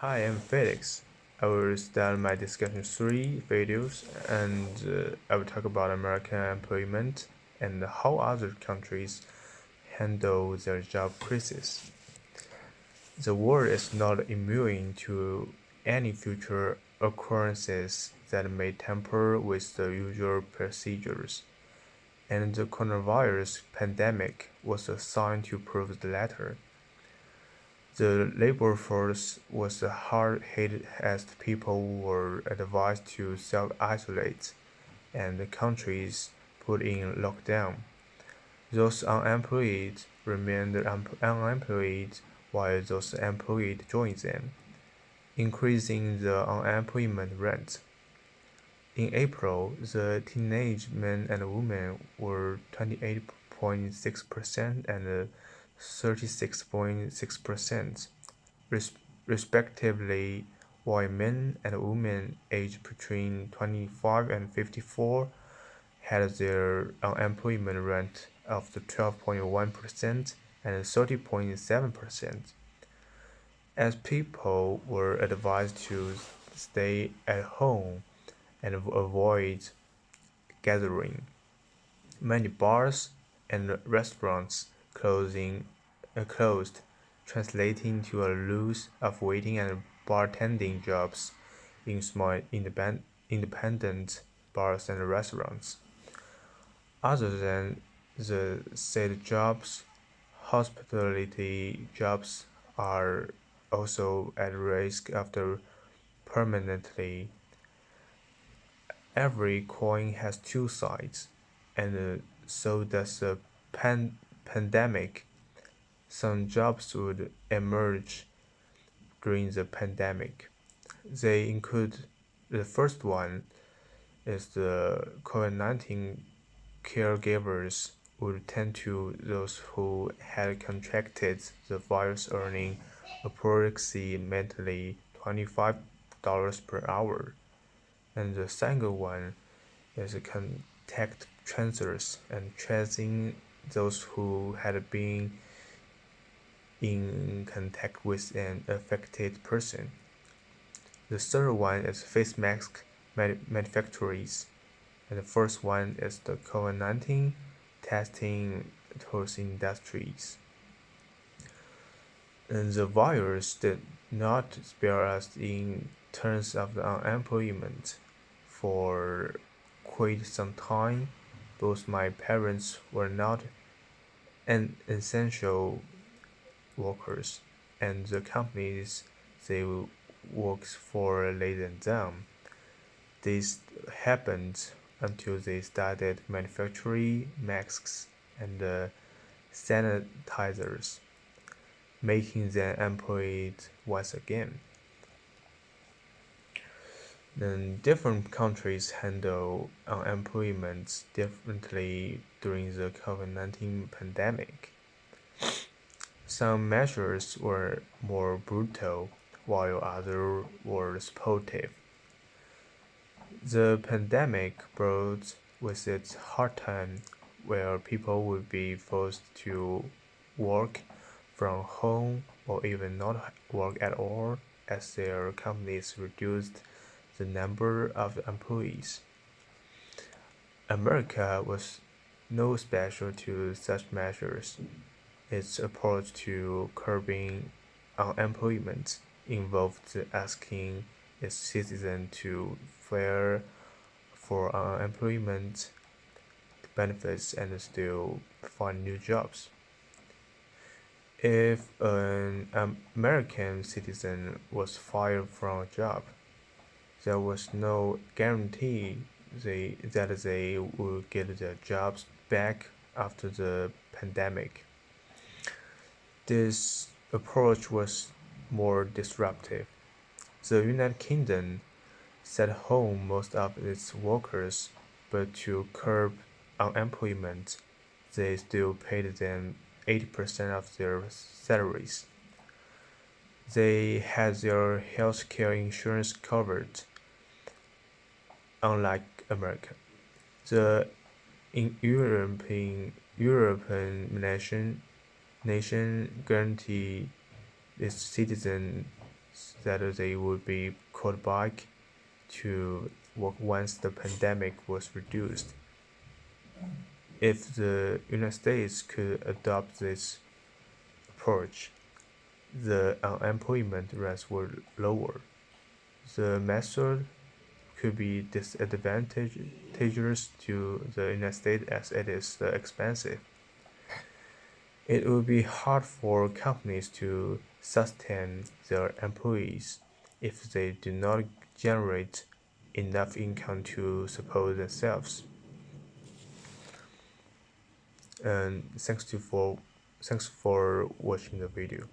Hi, I'm Felix. I will start my discussion three videos and I will talk about American employment and how other countries handle their job crisis. The world is not immune to any future occurrences that may tamper with the usual procedures, and the coronavirus pandemic was a sign to prove the latter. The labor force was hard hit as people were advised to self-isolate and the countries put in lockdown. Those unemployed remained unemployed while those employed joined them, increasing the unemployment rate. In April, the teenage men and women were 28.6% and 36.6%, respectively, while men and women aged between 25 and 54 had their unemployment rate of 12.1% and 30.7%. As people were advised to stay at home and avoid gathering, many bars and restaurants closed, translating to a loss of waiting and bartending jobs in small independent bars and restaurants. Other than the said jobs, hospitality jobs are also at risk after permanently. Every coin has two sides, and so does the pandemic. Some jobs would emerge during the pandemic. They include the first one is the COVID-19 caregivers would tend to those who had contracted the virus earning approximately $25 per hour. And the second one is contact tracers and tracing those who had been in contact with an affected person. The third one is face mask manufacturers, and the first one is the COVID-19 testing tools industries. And the virus did not spare us in terms of the unemployment. For quite some time, both my parents were not an essential workers, and the companies they worked for laid them down. This happened until they started manufacturing masks and sanitizers, making them employed once again. Then different countries handle unemployment differently during the COVID-19 pandemic. Some measures were more brutal, while others were supportive. The pandemic brought with it hard time where people would be forced to work from home or even not work at all as their companies reduced the number of employees. America was no special to such measures. Its approach to curbing unemployment involved asking its citizens to file for unemployment benefits and still find new jobs. If an American citizen was fired from a job, there was no guarantee that they would get their jobs back after the pandemic. This approach was more disruptive. The United Kingdom sent home most of its workers, but to curb unemployment, they still paid them 80% of their salaries. They had their health care insurance covered, unlike America. The European nation guaranteed its citizens that they would be called back to work once the pandemic was reduced. If the United States could adopt this approach, the unemployment rates were lower. The method could be disadvantageous to the United States as it is expensive. It would be hard for companies to sustain their employees if they do not generate enough income to support themselves. And thanks for watching the video.